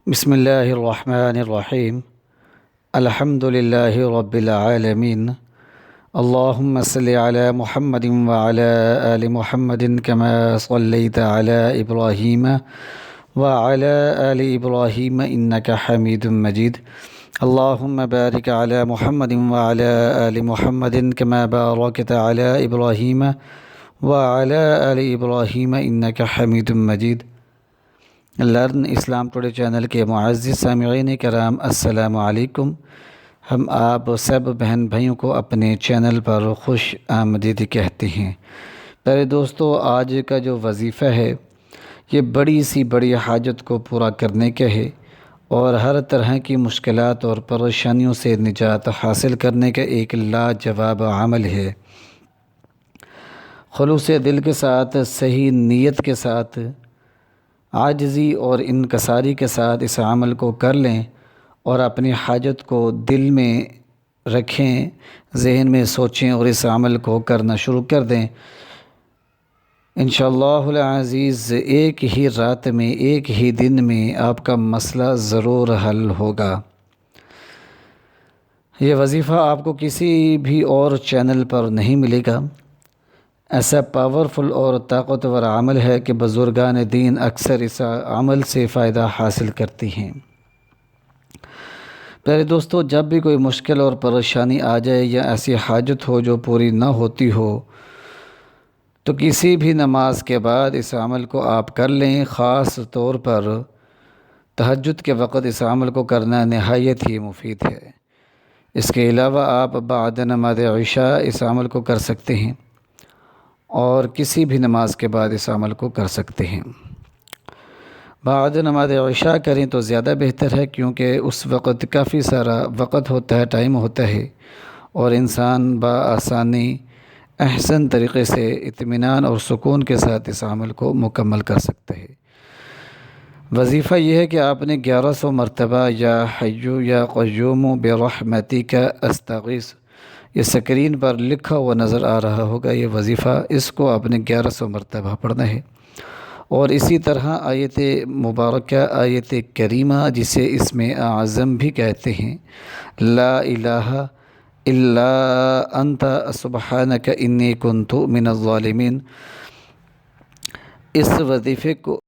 بسم اللہ الرحمن الرحیم الحمد للہ رب العالمین اللہم صلی علی محمد وعلی آل محمد کما صلیت علی ابراہیم وعلی آل ابراہیم انکا حمید مجید اللہم بارک علی محمد وعلی آل محمد کما بارکت علی ابراہیم وعلی آل ابراہیم انکا حمید مجید۔ لرن اسلام ٹوڈے چینل کے معزز سامعین کرام، السلام علیکم۔ ہم آپ سب بہن بھائیوں کو اپنے چینل پر خوش آمدید کہتے ہیں۔ پیارے دوستو، آج کا جو وظیفہ ہے یہ بڑی حاجت کو پورا کرنے کا ہے اور ہر طرح کی مشکلات اور پریشانیوں سے نجات حاصل کرنے کا ایک لاجواب عمل ہے۔ خلوص دل کے ساتھ، صحیح نیت کے ساتھ، عاجزی اور انکساری کے ساتھ اس عمل کو کر لیں اور اپنی حاجت کو دل میں رکھیں، ذہن میں سوچیں اور اس عمل کو کرنا شروع کر دیں۔ انشاءاللہ العزیز ایک ہی رات میں، ایک ہی دن میں آپ کا مسئلہ ضرور حل ہوگا۔ یہ وظیفہ آپ کو کسی بھی اور چینل پر نہیں ملے گا۔ ایسا پاورفل اور طاقتور عمل ہے کہ بزرگان دین اکثر اس عمل سے فائدہ حاصل کرتی ہیں۔ پیارے دوستو، جب بھی کوئی مشکل اور پریشانی آ جائے یا ایسی حاجت ہو جو پوری نہ ہوتی ہو تو کسی بھی نماز کے بعد اس عمل کو آپ کر لیں۔ خاص طور پر تہجد کے وقت اس عمل کو کرنا نہایت ہی مفید ہے۔ اس کے علاوہ آپ بعد نماز عشاء اس عمل کو کر سکتے ہیں اور کسی بھی نماز کے بعد اس عمل کو کر سکتے ہیں۔ بعد نماز عشاء کریں تو زیادہ بہتر ہے، کیونکہ اس وقت کافی سارا وقت ہوتا ہے، ٹائم ہوتا ہے اور انسان بآسانی احسن طریقے سے اطمینان اور سکون کے ساتھ اس عمل کو مکمل کر سکتا ہے۔ وظیفہ یہ ہے کہ آپ نے 1100 مرتبہ یا حیو یا قیوم برحمتک استغیث، یہ سکرین پر لکھا ہوا نظر آ رہا ہوگا، یہ وظیفہ، اس کو آپ نے 1100 مرتبہ پڑھنا ہے۔ اور اسی طرح آیت مبارکہ، آیت کریمہ جسے اسم اعظم بھی کہتے ہیں، لا الہ الا انت سبحانک انی کنت من الظالمین، اس وظیفے کو